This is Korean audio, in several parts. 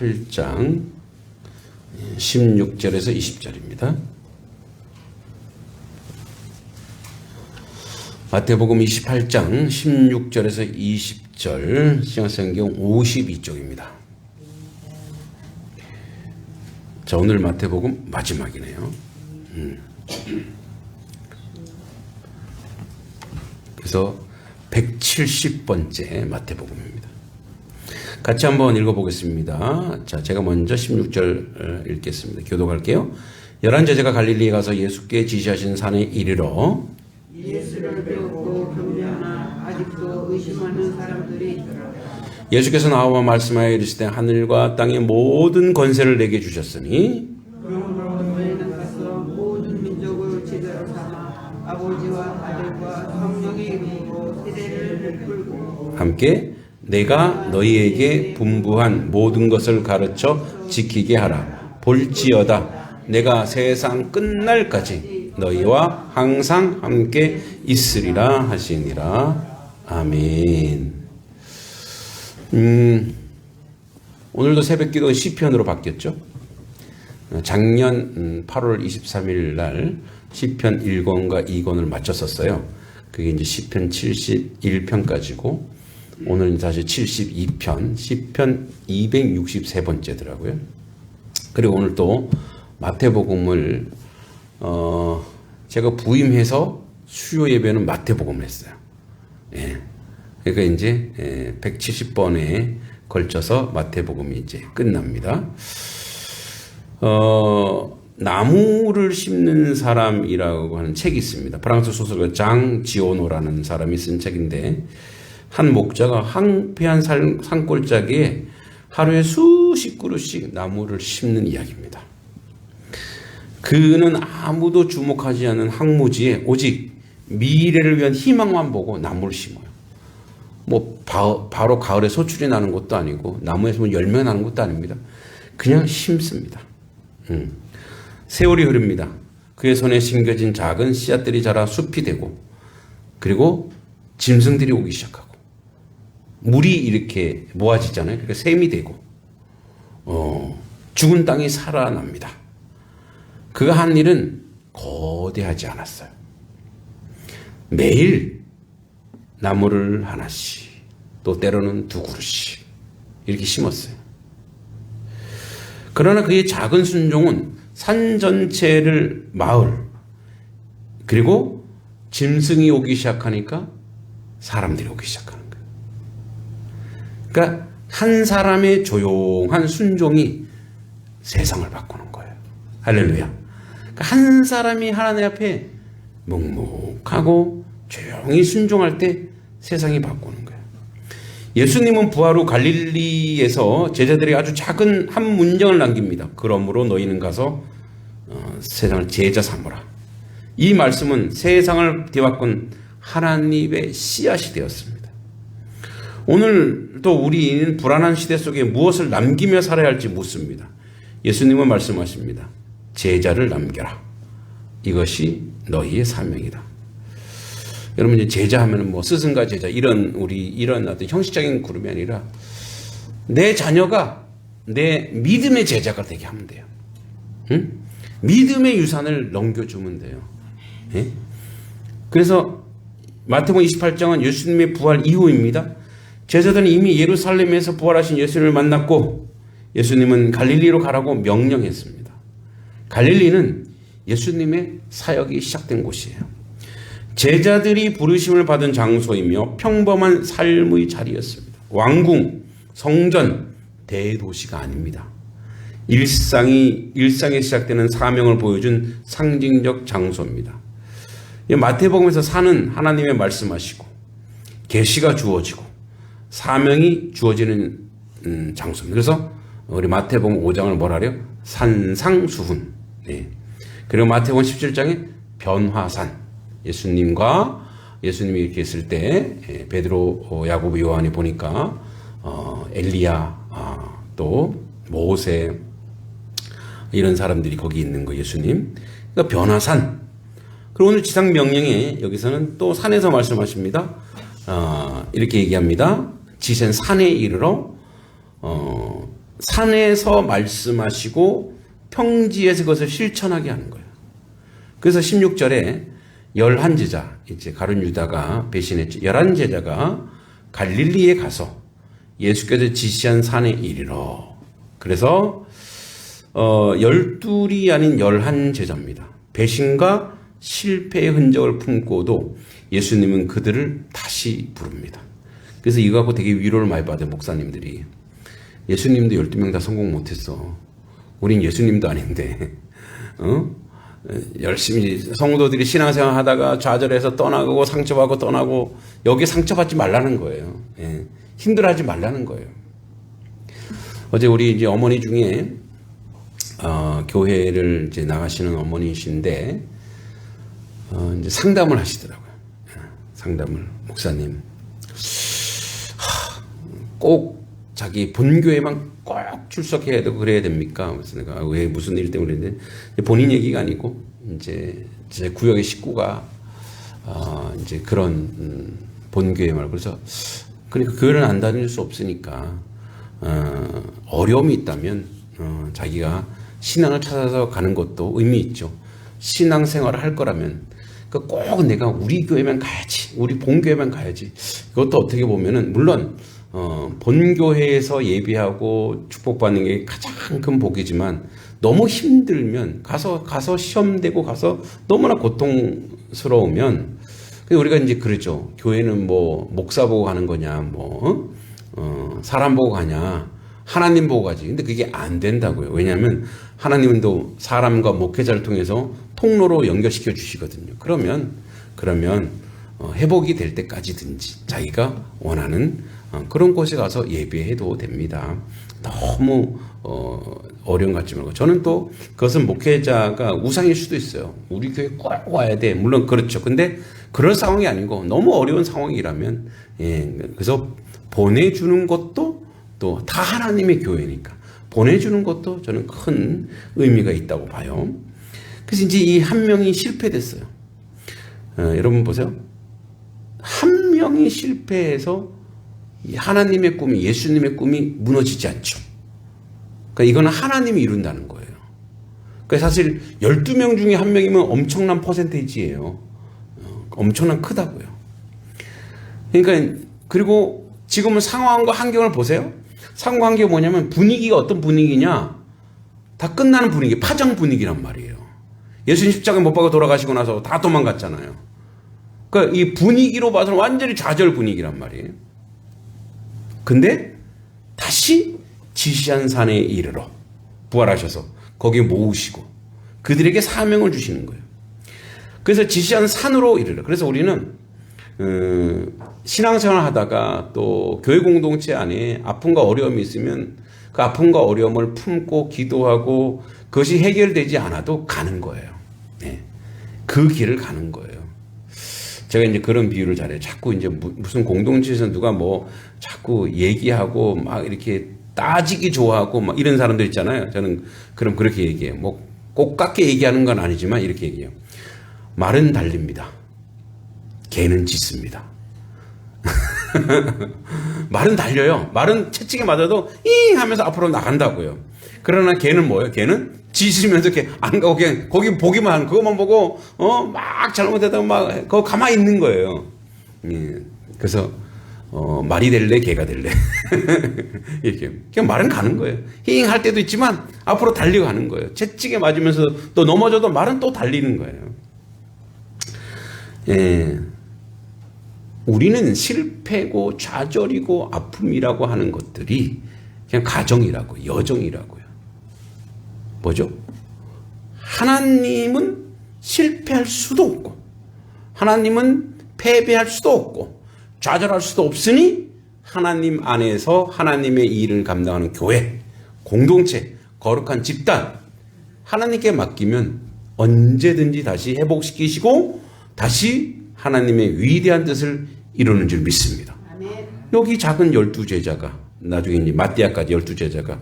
28장 16절에서 20절입니다. 마태복음 28장 16절에서 20절 신약성경 52쪽입니다. 자, 오늘 마태복음 마지막이네요. 그래서 170번째 마태복음입니다. 같이 한번 읽어보겠습니다. 자, 제가 먼저 16절 읽겠습니다. 교독할게요. 11제자가 갈릴리에 가서 예수께 지시하신 산에 이르러 예수를 배우고 경배하나 아직도 의심하는 사람들이 있더라. 예수께서 나와 말씀하여 이르시되 하늘과 땅의 모든 권세를 내게 주셨으니 그러므로 너희는 가서 모든 민족을 제자로 삼아 아버지와 아들과 성령의 이름으로 세례를 베풀고 함께 내가 너희에게 분부한 모든 것을 가르쳐 지키게 하라. 볼지어다 내가 세상 끝날까지 너희와 항상 함께 있으리라 하시니라. 아멘. 오늘도 새벽기도 시편으로 바뀌었죠. 작년 8월 23일 날 시편 1권과 2권을 마쳤었어요. 그게 이제 시편 71편까지고 오늘 다시 72편, 시편 263번째더라고요. 그리고 오늘 또 마태복음을 제가 부임해서 수요 예배는 마태복음을 했어요. 예. 그러니까 이제 170번에 걸쳐서 마태복음이 이제 끝납니다. 나무를 심는 사람이라고 하는 책이 있습니다. 프랑스 소설가 장 지오노라는 사람이 쓴 책인데 한 목자가 황폐한 산골짜기에 하루에 수십 그루씩 나무를 심는 이야기입니다. 그는 아무도 주목하지 않는 황무지에 오직 미래를 위한 희망만 보고 나무를 심어요. 뭐 바로 가을에 소출이 나는 것도 아니고 나무에서 뭐 열매가 나는 것도 아닙니다. 그냥 심습니다. 세월이 흐릅니다. 그의 손에 심겨진 작은 씨앗들이 자라 숲이 되고 그리고 짐승들이 오기 시작하고 물이 이렇게 모아지잖아요. 그러니까 샘이 되고 죽은 땅이 살아납니다. 그가 한 일은 거대하지 않았어요. 매일 나무를 하나씩 또 때로는 두 그루씩 이렇게 심었어요. 그러나 그의 작은 순종은 산 전체를 마을 그리고 짐승이 오기 시작하니까 사람들이 오기 시작하는 거예요. 그러니까 한 사람의 조용한 순종이 세상을 바꾸는 거예요. 할렐루야. 그러니까 한 사람이 하나님 앞에 묵묵하고 조용히 순종할 때 세상이 바꾸는 거예요. 예수님은 부활 후 갈릴리에서 제자들에게 아주 작은 한 문장을 남깁니다. 그러므로 너희는 가서 세상을 제자 삼으라. 이 말씀은 세상을 뒤바꾼 하나님의 씨앗이 되었습니다. 오늘도 우리는 불안한 시대 속에 무엇을 남기며 살아야 할지 묻습니다. 예수님은 말씀하십니다. 제자를 남겨라. 이것이 너희의 사명이다. 여러분 이제 제자 하면은 뭐 스승과 제자 이런 어떤 형식적인 그룹이 아니라 내 자녀가 내 믿음의 제자가 되게 하면 돼요. 응? 믿음의 유산을 넘겨주면 돼요. 예? 그래서 마태복음 28장은 예수님의 부활 이후입니다. 제자들은 이미 예루살렘에서 부활하신 예수님을 만났고 예수님은 갈릴리로 가라고 명령했습니다. 갈릴리는 예수님의 사역이 시작된 곳이에요. 제자들이 부르심을 받은 장소이며 평범한 삶의 자리였습니다. 왕궁, 성전, 대도시가 아닙니다. 일상에 시작되는 사명을 보여준 상징적 장소입니다. 마태복음에서 산은 하나님의 말씀하시고 계시가 주어지고 사명이 주어지는 장소입니다. 그래서 우리 마태복음 5장을 뭐라 그래요? 산상수훈. 네. 그리고 마태복음 17장에 변화산. 예수님이 이렇게 있을 때 베드로, 야고보, 요한이 보니까 엘리야, 또 모세 이런 사람들이 거기 있는 거 예수님. 그러니까 변화산. 그리고 오늘 지상 명령에 여기서는 또 산에서 말씀하십니다. 이렇게 얘기합니다. 지센 산에 이르러 산에서 말씀하시고 평지에서 그것을 실천하게 하는 거예요. 그래서 16절에 11제자, 이제 가룟 유다가 배신했죠. 11제자가 갈릴리에 가서 예수께서 지시한 산에 이르러. 그래서 12이 아닌 11제자입니다. 배신과 실패의 흔적을 품고도 예수님은 그들을 다시 부릅니다. 그래서 이거 갖고 되게 위로를 많이 받아요, 목사님들이. 예수님도 12명 다 성공 못했어. 우린 예수님도 아닌데, 열심히 성도들이 신앙생활 하다가 좌절해서 떠나고 상처받고 떠나고, 여기에 상처받지 말라는 거예요. 예. 힘들어하지 말라는 거예요. 어제 우리 이제 어머니 중에, 교회를 이제 나가시는 어머니이신데, 이제 상담을 하시더라고요. 상담을, 목사님. 꼭 자기 본교회만 꼭 출석해야 되고 그래야 됩니까? 그래서 내가 왜 무슨 일 때문에 그랬는데, 본인 얘기가 아니고, 이제 제 구역의 식구가, 이제 그런, 본교회 말고, 그래서, 그러니까 교회를 안 다닐 수 없으니까, 어려움이 있다면, 자기가 신앙을 찾아서 가는 것도 의미 있죠. 신앙생활을 할 거라면, 꼭 내가 우리 교회만 가야지, 우리 본교회만 가야지. 그것도 어떻게 보면은, 물론, 본교회에서 예비하고 축복받는 게 가장 큰 복이지만, 너무 힘들면, 가서 시험되고 가서 너무나 고통스러우면, 우리가 이제 그러죠. 교회는 뭐, 목사 보고 가는 거냐, 사람 보고 가냐, 하나님 보고 가지. 근데 그게 안 된다고요. 왜냐하면 하나님은 또 사람과 목회자를 통해서 통로로 연결시켜 주시거든요. 그러면 회복이 될 때까지든지 자기가 원하는 그런 곳에 가서 예배해도 됩니다. 너무 어려운 것 같지 말고. 저는 또 그것은 목회자가 우상일 수도 있어요. 우리 교회 꼭 와야 돼. 물론 그렇죠. 근데 그런 상황이 아니고 너무 어려운 상황이라면, 예, 그래서 보내주는 것도 또 다 하나님의 교회니까 보내주는 것도 저는 큰 의미가 있다고 봐요. 그래서 이제 이 한 명이 실패됐어요. 여러분 보세요. 한 명이 실패해서 하나님의 꿈이, 예수님의 꿈이 무너지지 않죠. 그러니까 이거는 하나님이 이룬다는 거예요. 그러니까 사실 12명 중에 한 명이면 엄청난 퍼센테이지예요. 엄청난 크다고요. 그러니까 그리고 지금은 상황과 환경을 보세요. 상황과 환경이 뭐냐면 분위기가 어떤 분위기냐, 다 끝나는 분위기, 파장 분위기란 말이에요. 예수님 십자가에 못 박아 돌아가시고 나서 다 도망갔잖아요. 그러니까 이 분위기로 봐서는 완전히 좌절 분위기란 말이에요. 근데 다시 지시한 산에 이르러 부활하셔서 거기에 모으시고 그들에게 사명을 주시는 거예요. 그래서 지시한 산으로 이르러. 그래서 우리는 신앙생활 하다가 또 교회 공동체 안에 아픔과 어려움이 있으면 그 아픔과 어려움을 품고 기도하고 그것이 해결되지 않아도 가는 거예요. 네. 그 길을 가는 거예요. 제가 이제 그런 비유를 잘해요. 자꾸 이제 무슨 공동체에서 누가 뭐 자꾸 얘기하고 막 이렇게 따지기 좋아하고 막 이런 사람들 있잖아요. 저는 그럼 그렇게 얘기해요. 뭐 꼭 깎게 얘기하는 건 아니지만 이렇게 얘기해요. 말은 달립니다. 개는 짖습니다. 말은 달려요. 말은 채찍에 맞아도 잉 하면서 앞으로 나간다고요. 그러나 개는 뭐예요? 개는 짖으면서 이렇게 안 가고 그냥 거기 보기만 하는, 그것만 보고 막 잘못하다가 막 거기 가만히 있는 거예요. 예. 그래서 말이 될래 개가 될래 이렇게 그냥 말은 가는 거예요. 힝 할 때도 있지만 앞으로 달려가는 거예요. 채찍에 맞으면서 또 넘어져도 말은 또 달리는 거예요. 예. 우리는 실패고 좌절이고 아픔이라고 하는 것들이 그냥 가정이라고, 여정이라고요. 뭐죠? 하나님은 실패할 수도 없고, 하나님은 패배할 수도 없고, 좌절할 수도 없으니 하나님 안에서 하나님의 일을 감당하는 교회, 공동체, 거룩한 집단, 하나님께 맡기면 언제든지 다시 회복시키시고 다시 하나님의 위대한 뜻을 이루는 줄 믿습니다. 여기 작은 12제자가 나중에 이제 마띠아까지 12제자가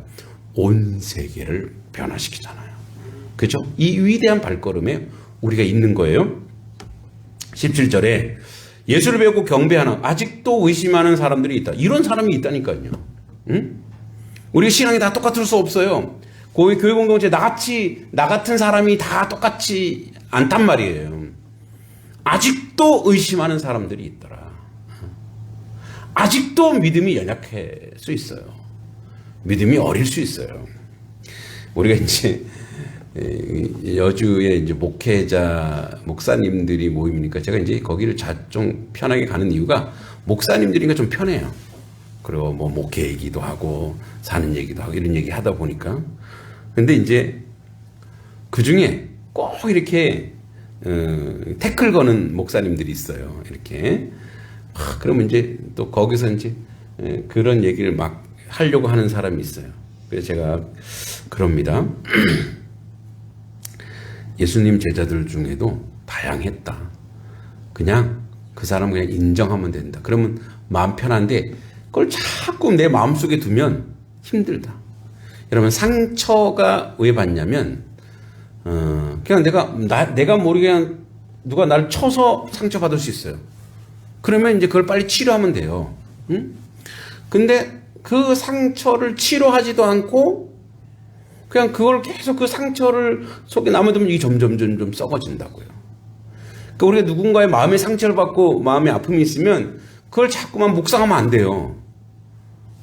온 세계를 변화시키잖아요. 그렇죠? 이 위대한 발걸음에 우리가 있는 거예요. 17절에 예수를 배우고 경배하는, 아직도 의심하는 사람들이 있다. 이런 사람이 있다니까요. 응? 우리 신앙이 다 똑같을 수 없어요. 교회 공동체 나 같은 사람이 다 똑같지 않단 말이에요. 아직도 의심하는 사람들이 있더라. 아직도 믿음이 연약할 수 있어요. 믿음이 어릴 수 있어요. 우리가 이제 여주에 이제 목사님들이 모임이니까 제가 이제 거기를 좀 편하게 가는 이유가 목사님들이니까 좀 편해요. 그리고 뭐 목회 얘기도 하고 사는 얘기도 하고 이런 얘기 하다 보니까. 근데 이제 그 중에 꼭 이렇게 태클 거는 목사님들이 있어요. 이렇게. 그러면 이제 또 거기서 이제 그런 얘기를 막 하려고 하는 사람이 있어요. 그래서 제가 그럽니다. 예수님 제자들 중에도 다양했다. 그냥 그 사람 그냥 인정하면 된다. 그러면 마음 편한데 그걸 자꾸 내 마음속에 두면 힘들다. 여러분 상처가 왜 받냐면 그냥 내가 모르게 그냥 누가 나를 쳐서 상처받을 수 있어요. 그러면 이제 그걸 빨리 치료하면 돼요. 응? 근데 그 상처를 치료하지도 않고 그냥 그걸 계속 그 상처를 속에 남아두면 이게 점점 썩어진다고요. 그러니까 우리가 누군가의 마음의 상처를 받고 마음의 아픔이 있으면 그걸 자꾸만 묵상하면 안 돼요.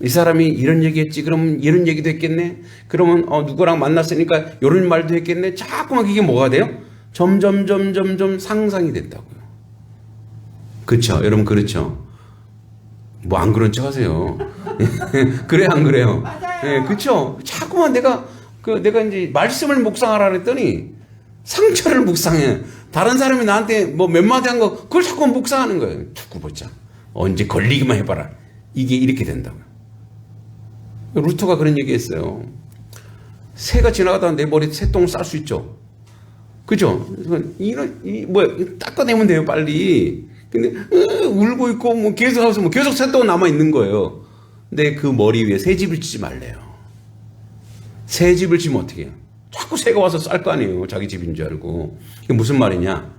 이 사람이 이런 얘기했지, 그러면 이런 얘기도 했겠네. 그러면 누구랑 만났으니까 이런 말도 했겠네. 자꾸만 이게 뭐가 돼요? 점점 상상이 된다고요. 그렇죠, 여러분 그렇죠. 뭐 안 그런 척 하세요. 그래 안 그래요? 맞아요. 네, 그렇죠. 자꾸만 내가 이제 말씀을 묵상하라 그랬더니 상처를 묵상해. 다른 사람이 나한테 뭐 몇 마디 한 거 그걸 자꾸 묵상하는 거예요. 두고 보자. 언제 걸리기만 해봐라. 이게 이렇게 된다고요. 루터가 그런 얘기했어요. 새가 지나가다가 내 머리에 새똥을 쌀 수 있죠. 그죠? 닦아내면 돼요, 빨리. 근데, 울고 있고, 계속 하면서 계속 새똥 남아있는 거예요. 근데 그 머리 위에 새집을 치지 말래요. 새집을 치면 어떻게 해요? 자꾸 새가 와서 쌀 거 아니에요. 자기 집인 줄 알고. 이게 무슨 말이냐?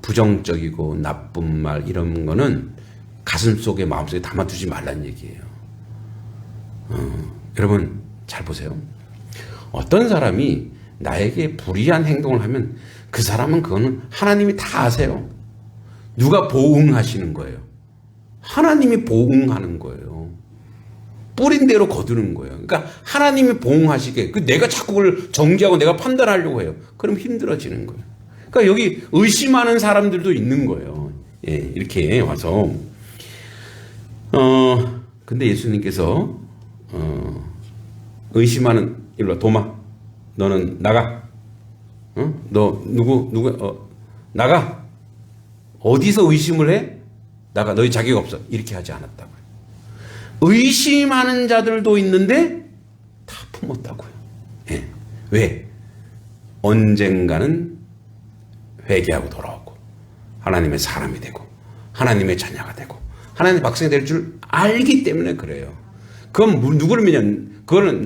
부정적이고 나쁜 말, 이런 거는 가슴 속에, 마음속에 담아두지 말라는 얘기예요. 여러분, 잘 보세요. 어떤 사람이 나에게 불의한 행동을 하면 그 사람은 그거는 하나님이 다 아세요. 누가 보응하시는 거예요? 하나님이 보응하는 거예요. 뿌린 대로 거두는 거예요. 그러니까 하나님이 보응하시게, 내가 자꾸 그걸 정지하고 내가 판단하려고 해요. 그럼 힘들어지는 거예요. 그러니까 여기 의심하는 사람들도 있는 거예요. 예, 이렇게 와서. 근데 예수님께서, 의심하는, 일로 와, 도마. 너는 나가. 너, 나가. 어디서 의심을 해? 나가. 너희 자격 없어. 이렇게 하지 않았다고요. 의심하는 자들도 있는데 다 품었다고요. 예. 왜? 언젠가는 회개하고 돌아오고 하나님의 사람이 되고 하나님의 자녀가 되고 하나님의 백성이 될 줄 알기 때문에 그래요. 그건 누구를 믿냐면 그거는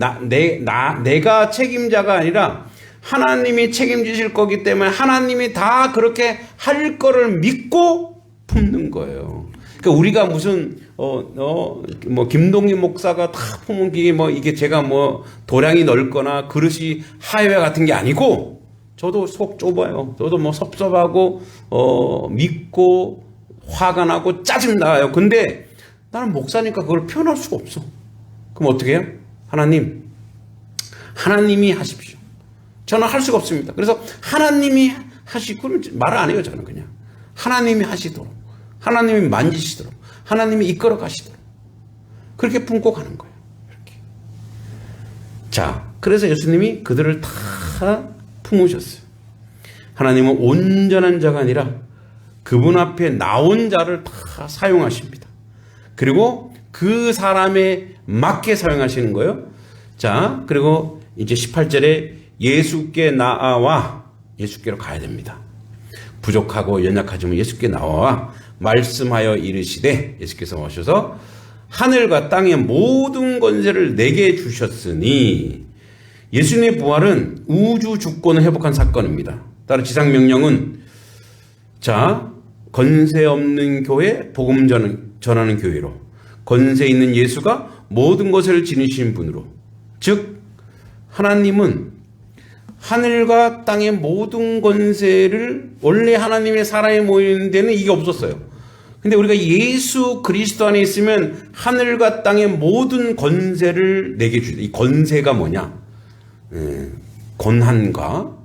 내가 책임자가 아니라 하나님이 책임지실 거기 때문에 하나님이 다 그렇게 할 거를 믿고 품는 거예요. 그러니까 우리가 무슨 김동희 목사가 다 품은 게 이게 제가 도량이 넓거나 그릇이 하회와 같은 게 아니고 저도 속 좁아요. 저도 섭섭하고 믿고 화가 나고 짜증 나요. 근데 나는 목사니까 그걸 표현할 수가 없어. 그럼 어떻게 해요? 하나님이 하십시오. 저는 할 수가 없습니다. 그래서 하나님이 하시고 말을 안 해요. 저는 그냥 하나님이 하시도록, 하나님이 만지시도록, 하나님이 이끌어 가시도록 그렇게 품고 가는 거예요. 이렇게. 자, 그래서 예수님이 그들을 다 품으셨어요. 하나님은 온전한 자가 아니라 그분 앞에 나온 자를 다 사용하십니다. 그리고 그 사람에 맞게 사용하시는 거예요. 자, 그리고 이제 18절에 예수께 나아와, 예수께로 가야 됩니다. 부족하고 연약하지만 예수께 나와 말씀하여 이르시되, 예수께서 오셔서 하늘과 땅의 모든 권세를 내게 주셨으니, 예수님의 부활은 우주 주권을 회복한 사건입니다. 따라 지상명령은, 자, 권세 없는 교회, 복음 전하는 교회로, 권세 있는 예수가 모든 것을 지니신 분으로, 즉 하나님은 하늘과 땅의 모든 권세를, 원래 하나님의 사람이 모이는 데는 이게 없었어요. 근데 우리가 예수 그리스도 안에 있으면 하늘과 땅의 모든 권세를 내게 주다. 이 권세가 뭐냐? 권한과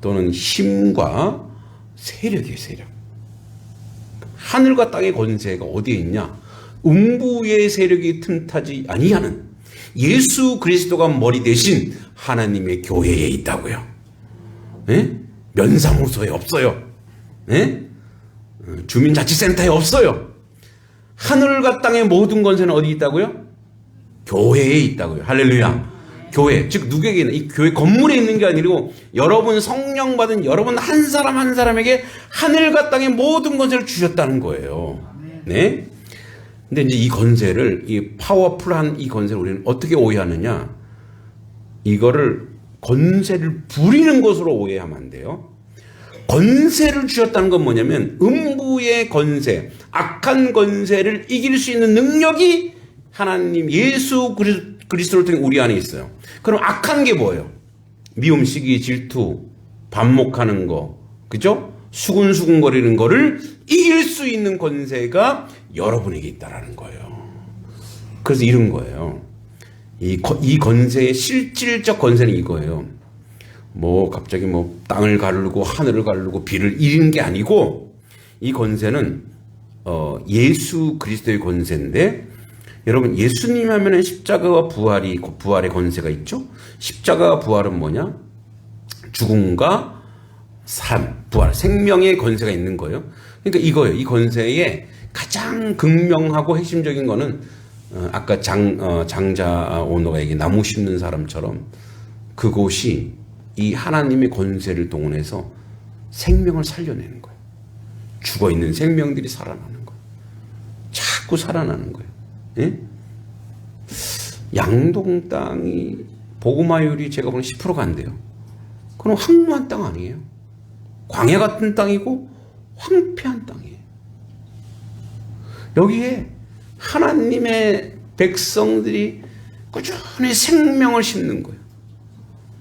또는 힘과 세력이에요. 세력. 하늘과 땅의 권세가 어디에 있냐? 음부의 세력이 틈타지 아니하는 예수 그리스도가 머리 대신 하나님의 교회에 있다고요. 예? 면사무소에 없어요. 예? 주민자치센터에 없어요. 하늘과 땅의 모든 권세는 어디 있다고요? 교회에 있다고요. 할렐루야. 교회, 즉 누구에게 있나? 이 교회 건물에 있는 게 아니고 여러분 성령 받은 여러분 한 사람 한 사람에게 하늘과 땅의 모든 권세를 주셨다는 거예요. 네? 근데 이제 이 권세를, 이 파워풀한 이 권세를 우리는 어떻게 오해하느냐? 이거를 권세를 부리는 것으로 오해하면 안 돼요. 권세를 주셨다는 건 뭐냐면 음부의 권세, 악한 권세를 이길 수 있는 능력이 하나님 예수 그리스도를 통해 우리 안에 있어요. 그럼 악한 게 뭐예요? 미움, 시기, 질투, 반목하는 거, 그죠? 수근수근거리는 거를 이길 수 있는 권세가 여러분에게 있다라는 거예요. 그래서 이런 거예요. 이 권세의 실질적 권세는 이거예요. 뭐 갑자기 뭐 땅을 가르고 하늘을 가르고 비를 이기는 게 아니고, 이 권세는 예수 그리스도의 권세인데, 여러분 예수님 하면은 십자가와 부활의 권세가 있죠. 십자가와 부활은 뭐냐? 죽음과 삶, 부활, 생명의 권세가 있는 거예요. 그러니까 이거예요. 이 권세의 가장 극명하고 핵심적인 거는 아까 장자 오너가 얘기 나무 심는 사람처럼 그곳이 이 하나님의 권세를 동원해서 생명을 살려내는 거예요. 죽어있는 생명들이 살아나는 거예요. 자꾸 살아나는 거예요. 예? 양동 땅이 복음화율이 제가 보는 10%가 안 돼요. 그럼 황무한 땅 아니에요. 광야 같은 땅이고 황폐한 땅이에요. 여기에 하나님의 백성들이 꾸준히 생명을 심는 거예요.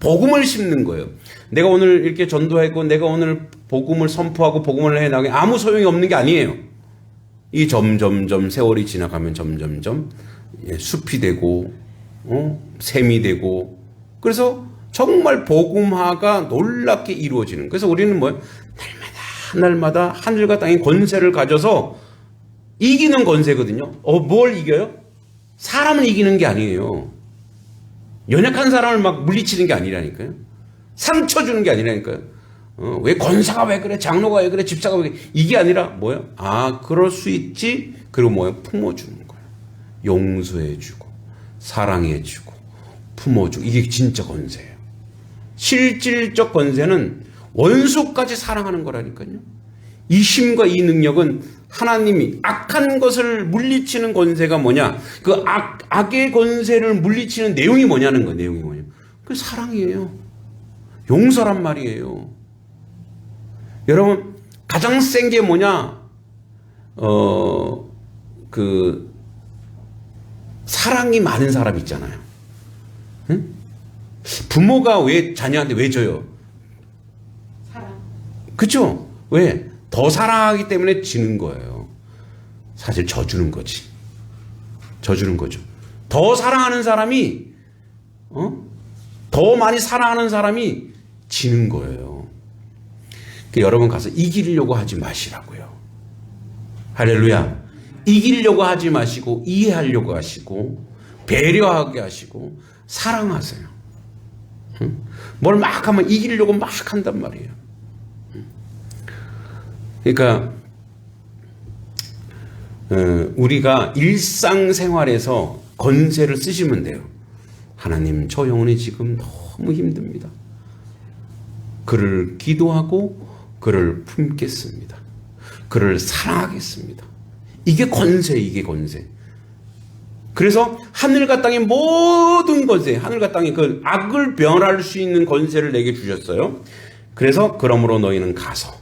복음을 심는 거예요. 내가 오늘 이렇게 전도하고 내가 오늘 복음을 선포하고 복음을 해나가게 아무 소용이 없는 게 아니에요. 이 점점점 세월이 지나가면 점점점 숲이 되고 샘이 되고, 그래서 정말 복음화가 놀랍게 이루어지는. 그래서 우리는 뭐예요? 날마다 하늘과 땅의 권세를 가져서 이기는 권세거든요. 뭘 이겨요? 사람을 이기는 게 아니에요. 연약한 사람을 막 물리치는 게 아니라니까요. 상처 주는 게 아니라니까요. 왜 권사가 왜 그래? 장로가 왜 그래? 집사가 왜 그래? 이게 아니라 뭐예요? 그럴 수 있지. 그리고 뭐예요? 품어주는 거예요. 용서해주고 사랑해주고 품어주고. 이게 진짜 권세예요. 실질적 권세는 원수까지 사랑하는 거라니까요. 이 힘과 이 능력은 하나님이 악한 것을 물리치는 권세가 뭐냐? 그 악의 권세를 물리치는 내용이 뭐냐는 거예요. 내용이 뭐냐? 그 사랑이에요. 용서란 말이에요. 여러분 가장 센 게 뭐냐? 사랑이 많은 사람 있잖아요. 응? 부모가 왜 자녀한테 왜 줘요? 사랑. 그쵸? 왜? 더 사랑하기 때문에 지는 거예요. 사실 져주는 거지. 져주는 거죠. 더 사랑하는 사람이, 더 많이 사랑하는 사람이 지는 거예요. 그러니까 여러분 가서 이기려고 하지 마시라고요. 할렐루야. 이기려고 하지 마시고 이해하려고 하시고 배려하게 하시고 사랑하세요. 뭘 막 하면 이기려고 막 한단 말이에요. 그러니까 우리가 일상생활에서 권세를 쓰시면 돼요. 하나님, 저 영혼이 지금 너무 힘듭니다. 그를 기도하고 그를 품겠습니다. 그를 사랑하겠습니다. 이게 권세, 이게 권세. 그래서 하늘과 땅의 모든 권세, 하늘과 땅의 그 악을 변할 수 있는 권세를 내게 주셨어요. 그래서 그러므로 너희는 가서,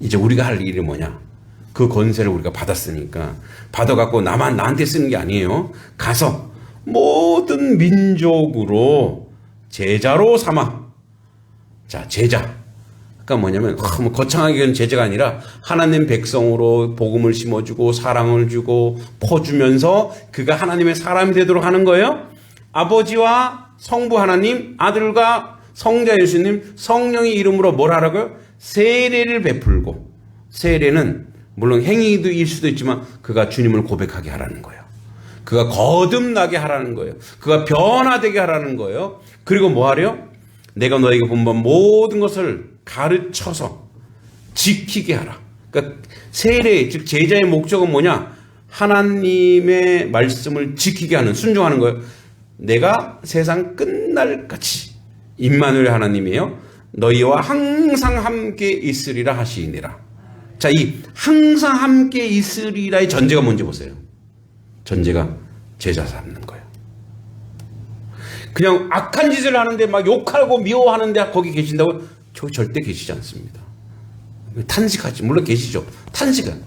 이제 우리가 할 일이 뭐냐? 그 권세를 우리가 받았으니까 받아갖고 나만 나한테 쓰는 게 아니에요. 가서 모든 민족으로 제자로 삼아. 자, 제자. 그러니까 뭐냐면 뭐 거창하게 하는 제자가 아니라 하나님 백성으로 복음을 심어주고 사랑을 주고 퍼주면서 그가 하나님의 사람이 되도록 하는 거예요. 아버지와 성부 하나님, 아들과 성자 예수님, 성령의 이름으로 뭘 하라고요? 세례를 베풀고, 세례는 물론 행위일 수도 있지만 그가 주님을 고백하게 하라는 거예요. 그가 거듭나게 하라는 거예요. 그가 변화되게 하라는 거예요. 그리고 뭐 하래요? 내가 너에게 본반 모든 것을 가르쳐서 지키게 하라. 그러니까 세례, 즉 제자의 목적은 뭐냐? 하나님의 말씀을 지키게 하는, 순종하는 거예요. 내가 세상 끝날까지 임마누엘 하나님이에요. 너희와 항상 함께 있으리라 하시니라. 자, 이 항상 함께 있으리라의 전제가 뭔지 보세요. 전제가 제자 삼는 거예요. 그냥 악한 짓을 하는데 막 욕하고 미워하는데 거기 계신다고? 저 절대 계시지 않습니다. 탄식하지. 물론 계시죠. 탄식은.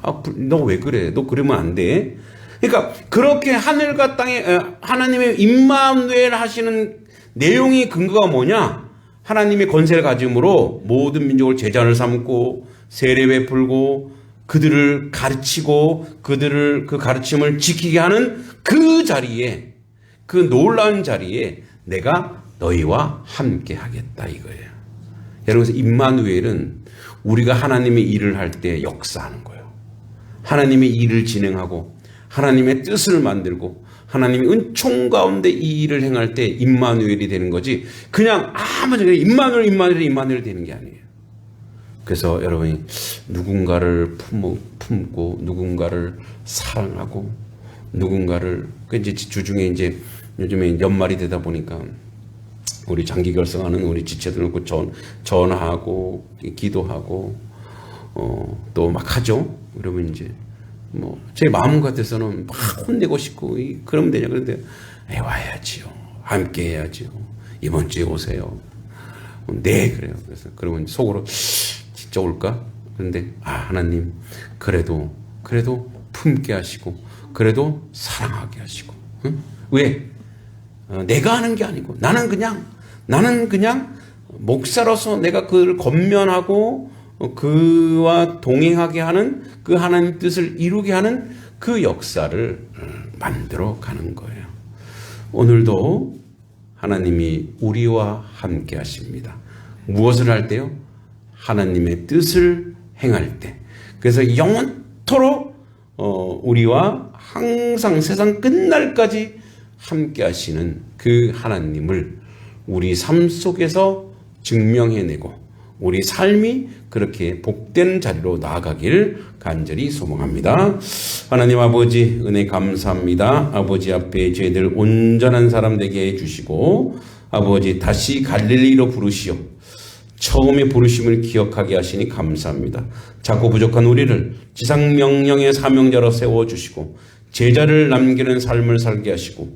너 왜 그래? 너 그러면 안 돼. 그러니까 그렇게 하늘과 땅에 하나님의 임마누엘 하시는 내용이 근거가 뭐냐? 하나님의 권세를 가짐으로 모든 민족을 제자를 삼고 세례 베풀고 그들을 가르치고 그들을 그 가르침을 지키게 하는 그 자리에, 그 놀라운 자리에 내가 너희와 함께 하겠다 이거예요. 여러분, 임마누엘은 우리가 하나님의 일을 할 때 역사하는 거예요. 하나님의 일을 진행하고 하나님의 뜻을 만들고 하나님의 은총 가운데 이 일을 행할 때 임마누엘이 되는 거지, 그냥 아무나 임마누엘 되는 게 아니에요. 그래서 여러분이 누군가를 품고 누군가를 사랑하고 누군가를, 이제 주중에 이제 요즘에 연말이 되다 보니까 우리 장기 결성하는 우리 지체들 그 전화하고 기도하고 또 막 하죠. 그러면 이제 뭐 제 마음 같아서는 막 혼내고 싶고 그러면 되냐, 그런데 와야지요. 함께 해야지요. 이번 주에 오세요. 네, 그래요. 그래서 그러면 속으로 진짜 올까? 그런데 하나님 그래도 품게 하시고 그래도 사랑하게 하시고. 응? 왜? 내가 하는 게 아니고 나는 그냥 목사로서 내가 그를 권면하고 그와 동행하게 하는 그 하나님 뜻을 이루게 하는 그 역사를 만들어 가는 거예요. 오늘도 하나님이 우리와 함께 하십니다. 무엇을 할 때요? 하나님의 뜻을 행할 때. 그래서 영원토록 우리와 항상 세상 끝날까지 함께 하시는 그 하나님을 우리 삶 속에서 증명해내고 우리 삶이 그렇게 복된 자리로 나아가길 간절히 소망합니다. 하나님 아버지, 은혜 감사합니다. 아버지 앞에 저희들 온전한 사람 되게 해주시고 아버지 다시 갈릴리로 부르시오. 처음에 부르심을 기억하게 하시니 감사합니다. 작고 부족한 우리를 지상 명령의 사명자로 세워주시고 제자를 남기는 삶을 살게 하시고